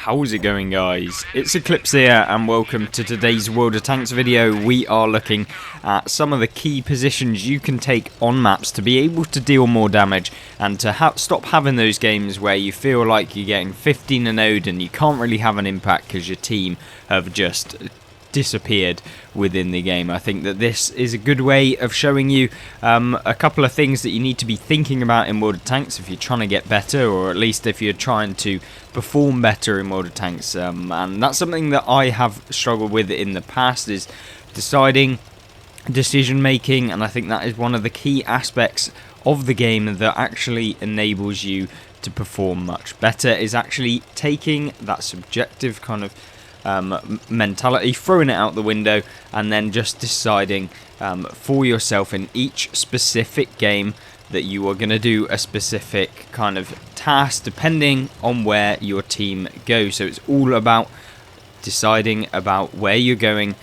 How's it going, guys? It's Eclipse here and welcome to today's World of Tanks video. We are looking at some of the key positions you can take on maps to be able to deal more damage and to stop having those games where you feel like you're getting 15 and 0'd and you can't really have an impact because your team have just disappeared within the game. I think that this is a good way of showing you a couple of things that you need to be thinking about in World of Tanks if you're trying to get better, or at least if you're trying to perform better in World of Tanks. And that's something that I have struggled with in the past, is decision making, and I think that is one of the key aspects of the game that actually enables you to perform much better, is actually taking that subjective kind of mentality, throwing it out the window, and then just deciding for yourself in each specific game that you are going to do a specific kind of task depending on where your team goes. So it's all about deciding about where you're going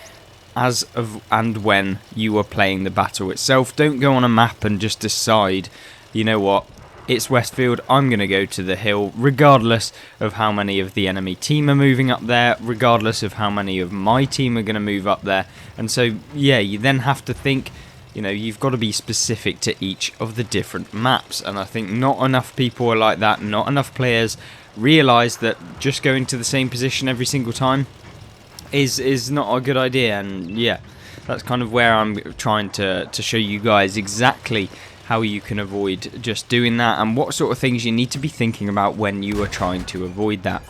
and when you are playing the battle itself. Don't go on a map and just decide, you know what, it's Westfield, I'm going to go to the hill, regardless of how many of the enemy team are moving up there, regardless of how many of my team are going to move up there. And so, yeah, you then have to think, you know, you've got to be specific to each of the different maps. And I think not enough people are like that, not enough players realise that just going to the same position every single time is not a good idea. And yeah, that's kind of where I'm trying to show you guys exactly how you can avoid just doing that and what sort of things you need to be thinking about when you are trying to avoid that.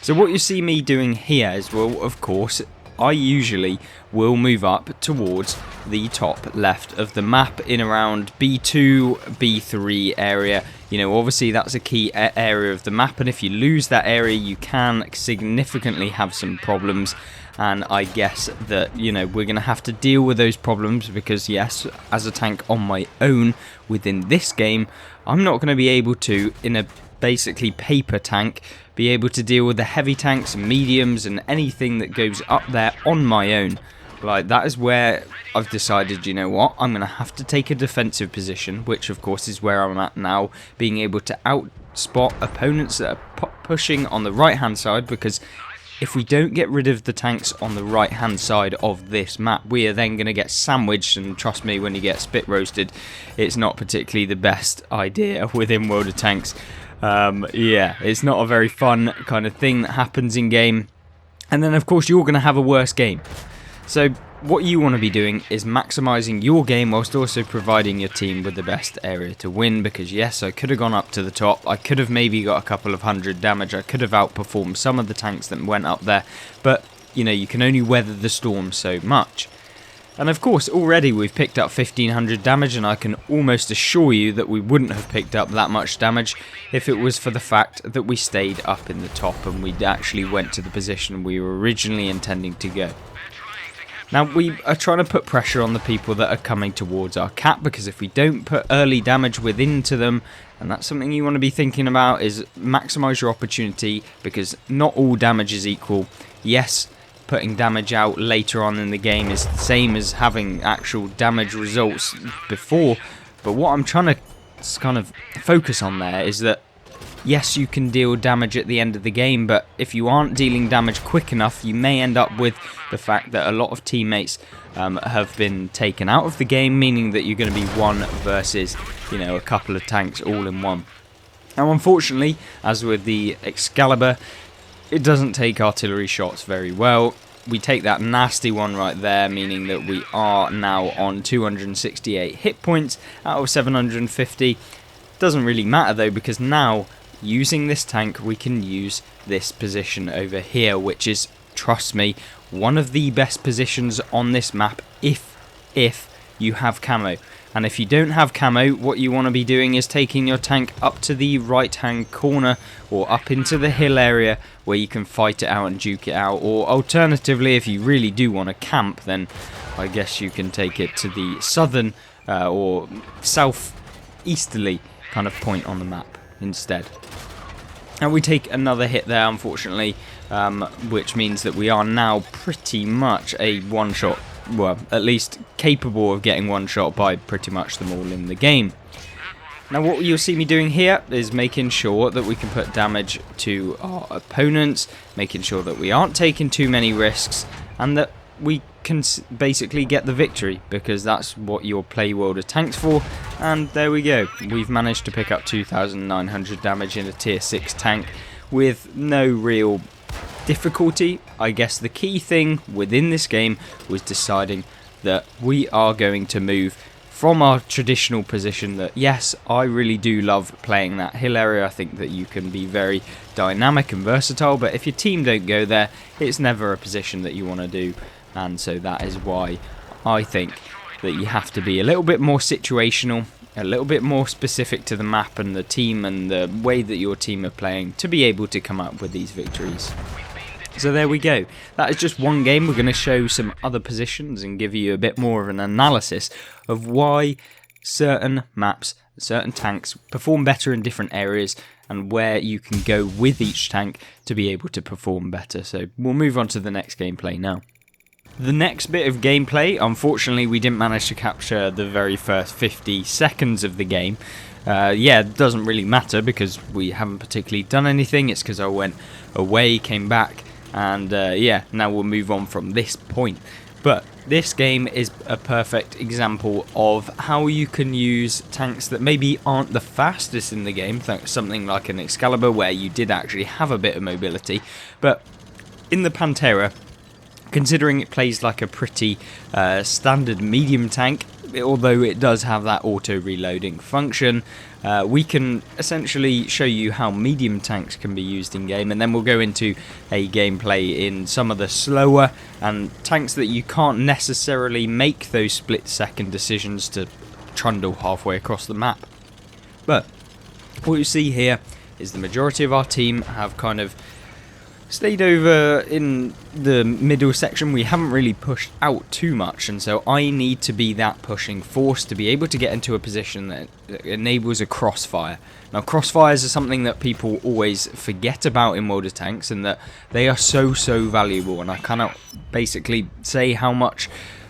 So what you see me doing here is, well, of course, I usually will move up towards the top left of the map in around B2, B3 area. You know, obviously that's a key area of the map, and if you lose that area you can significantly have some problems. And I guess that, you know, we're going to have to deal with those problems because, yes, as a tank on my own within this game, I'm not going to be able to, in a basically paper tank, be able to deal with the heavy tanks and mediums and anything that goes up there on my own. Like, that is where I've decided, you know what, I'm going to have to take a defensive position, which of course is where I'm at now, being able to outspot opponents that are pushing on the right hand side, because if we don't get rid of the tanks on the right hand side of this map, we are then going to get sandwiched, and trust me, when you get spit roasted, it's not particularly the best idea within World of Tanks. Yeah, it's not a very fun kind of thing that happens in game, and then of course you're going to have a worse game. So what you want to be doing is maximising your game whilst also providing your team with the best area to win, because yes, I could have gone up to the top, I could have maybe got a couple of 100 damage, I could have outperformed some of the tanks that went up there, but you know, you can only weather the storm so much. And of course already we've picked up 1500 damage, and I can almost assure you that we wouldn't have picked up that much damage if it was for the fact that we stayed up in the top and we actually went to the position we were originally intending to go. Now, we are trying to put pressure on the people that are coming towards our cap, because if we don't put early damage within to them, and that's something you want to be thinking about, is maximise your opportunity, because not all damage is equal. Yes, putting damage out later on in the game is the same as having actual damage results before, but what I'm trying to kind of focus on there is that yes, you can deal damage at the end of the game, but if you aren't dealing damage quick enough, you may end up with the fact that a lot of teammates have been taken out of the game, meaning that you're going to be one versus, you know, a couple of tanks all in one. Now, unfortunately, as with the Excalibur, it doesn't take artillery shots very well. We take that nasty one right there, meaning that we are now on 268 hit points out of 750. Doesn't really matter though, because now, using this tank, we can use this position over here, which is, trust me, one of the best positions on this map if you have camo. And if you don't have camo, what you want to be doing is taking your tank up to the right hand corner or up into the hill area where you can fight it out and duke it out. Or alternatively, if you really do want to camp, then I guess you can take it to the southern or southeasterly kind of point on the map instead. And we take another hit there, unfortunately, which means that we are now pretty much a one-shot, well, at least capable of getting one shot by pretty much them all in the game. Now what you'll see me doing here is making sure that we can put damage to our opponents, making sure that we aren't taking too many risks, and that we can basically get the victory, because that's what your play world of tanks for. And there we go, we've managed to pick up 2,900 damage in a tier 6 tank with no real difficulty. I guess the key thing within this game was deciding that we are going to move from our traditional position. That yes, I really do love playing that hill area. I think that you can be very dynamic and versatile, but if your team don't go there, it's never a position that you want to do. And so that is why I think that you have to be a little bit more situational, a little bit more specific to the map and the team and the way that your team are playing to be able to come up with these victories. So there we go. That is just one game. We're going to show some other positions and give you a bit more of an analysis of why certain maps, certain tanks perform better in different areas, and where you can go with each tank to be able to perform better. So we'll move on to the next gameplay now. The next bit of gameplay, unfortunately we didn't manage to capture the very first 50 seconds of the game. Yeah, it doesn't really matter because we haven't particularly done anything. It's because I went away, came back, and yeah, now we'll move on from this point. But this game is a perfect example of how you can use tanks that maybe aren't the fastest in the game, something like an Excalibur where you did actually have a bit of mobility, but in the Pantera, considering it plays like a pretty standard medium tank, although it does have that auto reloading function, we can essentially show you how medium tanks can be used in game, and then we'll go into a gameplay in some of the slower and tanks that you can't necessarily make those split-second decisions to trundle halfway across the map. But what you see here is the majority of our team have kind of stayed over in the middle section. We haven't really pushed out too much, and so I need to be that pushing force to be able to get into a position that enables a crossfire. Now crossfires are something that people always forget about in World of Tanks, and that they are so valuable, and I cannot basically say how much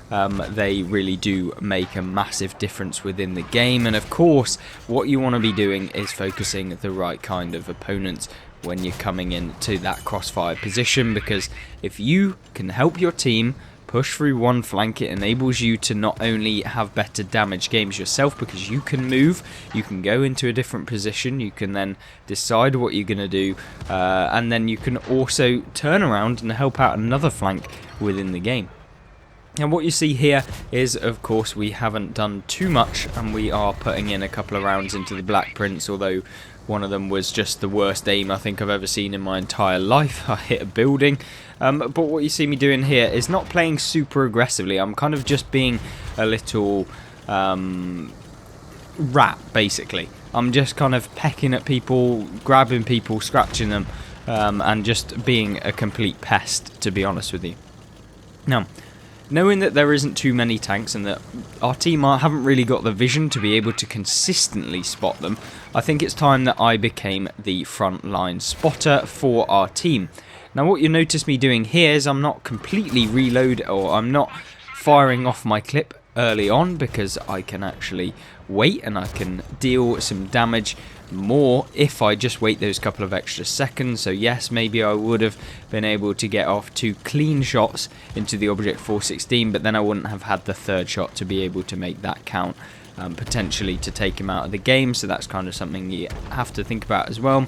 they really do make a massive difference within the game. And of course what you want to be doing is focusing the right kind of opponents when you're coming into that crossfire position, because if you can help your team push through one flank, it enables you to not only have better damage games yourself, because you can move, you can go into a different position, you can then decide what you're going to do, and then you can also turn around and help out another flank within the game. And what you see here is, of course, we haven't done too much, and we are putting in a couple of rounds into the Black Prince, although one of them was just the worst aim I think I've ever seen in my entire life. I hit a building. But what you see me doing here is not playing super aggressively. I'm kind of just being a little rat, basically. I'm just kind of pecking at people, grabbing people, scratching them, and just being a complete pest, to be honest with you. Now, knowing that there isn't too many tanks and that our team haven't really got the vision to be able to consistently spot them, I think it's time that I became the frontline spotter for our team. Now what you notice me doing here is I'm not completely I'm not firing off my clip early on, because I can actually wait and I can deal some damage more if I just wait those couple of extra seconds. So yes, maybe I would have been able to get off 2 clean shots into the Object 416, but then I wouldn't have had the third shot to be able to make that count, potentially to take him out of the game. So that's kind of something you have to think about as well.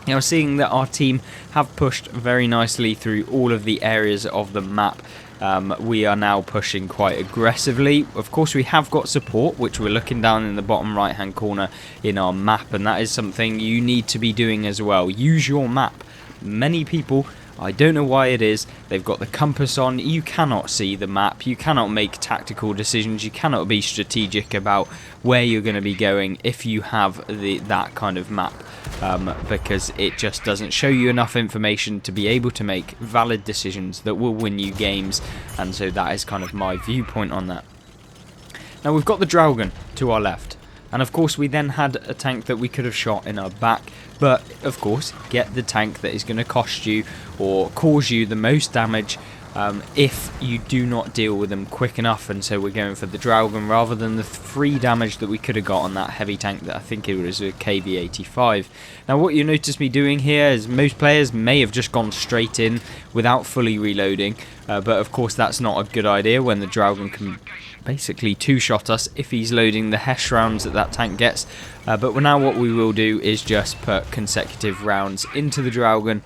Now, seeing that our team have pushed very nicely through all of the areas of the map, we are now pushing quite aggressively. Of course, we have got support, which we're looking down in the bottom right hand corner in our map, and that is something you need to be doing as well. Use your map. Many people, I don't know why it is, they've got the compass on, you cannot see the map, you cannot make tactical decisions, you cannot be strategic about where you're going to be going if you have that kind of map, because it just doesn't show you enough information to be able to make valid decisions that will win you games. And so that is kind of my viewpoint on that. Now we've got the Dragon to our left, and of course we then had a tank that we could have shot in our back, but of course get the tank that is going to cost you or cause you the most damage if you do not deal with them quick enough, and so we're going for the Dragon rather than the 3 damage that we could have got on that heavy tank that I think it was a KV-85. Now what you notice me doing here is most players may have just gone straight in without fully reloading, but of course that's not a good idea when the Dragon can basically 2-shot us if he's loading the Hesh rounds that tank gets. But now what we will do is just put consecutive rounds into the Dragon.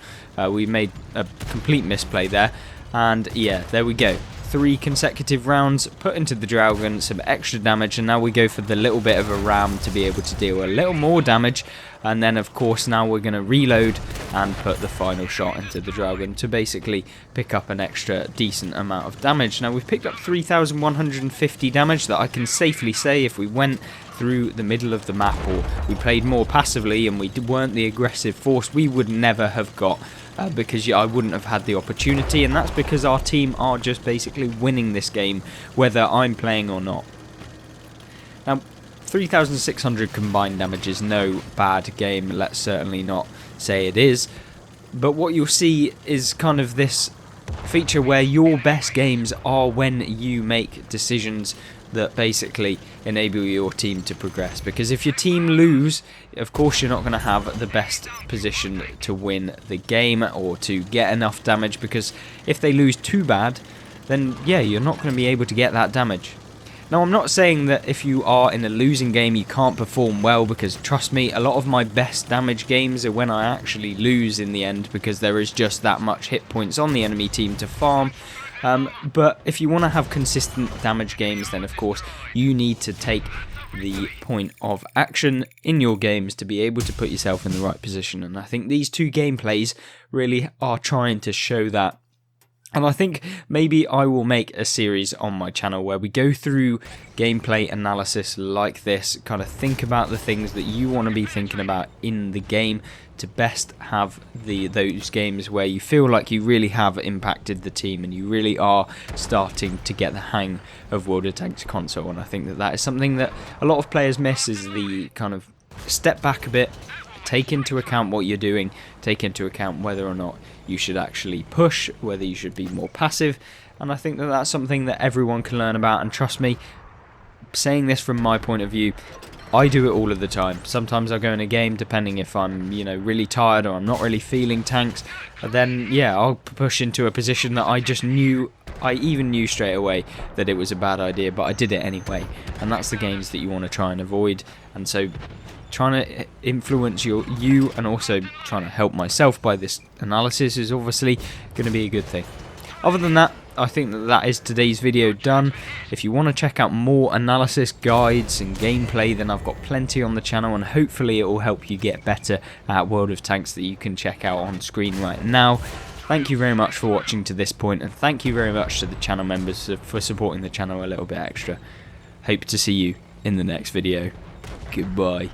We made a complete misplay there. And yeah, there we go. 3 consecutive rounds put into the Dragon, some extra damage, and now we go for the little bit of a ram to be able to deal a little more damage. And then of course now we're going to reload and put the final shot into the Dragon to basically pick up an extra decent amount of damage. Now we've picked up 3,150 damage that I can safely say if we went through the middle of the map or we played more passively and we weren't the aggressive force, we would never have got because I wouldn't have had the opportunity, and that's because our team are just basically winning this game whether I'm playing or not. Now 3,600 combined damage is no bad game, let's certainly not say it is, but what you'll see is kind of this feature where your best games are when you make decisions that basically enable your team to progress, because if your team lose, of course you're not going to have the best position to win the game or to get enough damage, because if they lose too bad, then yeah, you're not going to be able to get that damage. Now I'm not saying that if you are in a losing game you can't perform well, because trust me, a lot of my best damage games are when I actually lose in the end, because there is just that much hit points on the enemy team to farm. But if you want to have consistent damage games, then of course you need to take the point of action in your games to be able to put yourself in the right position, and I think these 2 gameplays really are trying to show that. And I think maybe I will make a series on my channel where we go through gameplay analysis like this, kind of think about the things that you want to be thinking about in the game to best have those games where you feel like you really have impacted the team and you really are starting to get the hang of World of Tanks console. And I think that is something that a lot of players miss, is the kind of step back a bit, take into account what you're doing, take into account whether or not you should actually push, whether you should be more passive, and I think that that's something that everyone can learn about. And trust me, saying this from my point of view, I do it all of the time. Sometimes I'll go in a game, depending if I'm, really tired or I'm not really feeling tanks, then yeah, I'll push into a position that I even knew straight away that it was a bad idea, but I did it anyway, and that's the games that you want to try and avoid. And so trying to influence you and also trying to help myself by this analysis is obviously going to be a good thing. Other than that, I think that is today's video done. If you want to check out more analysis guides and gameplay, then I've got plenty on the channel, and hopefully it will help you get better at World of Tanks that you can check out on screen right now. Thank you very much for watching to this point, and thank you very much to the channel members for supporting the channel a little bit extra. Hope to see you in the next video. Goodbye.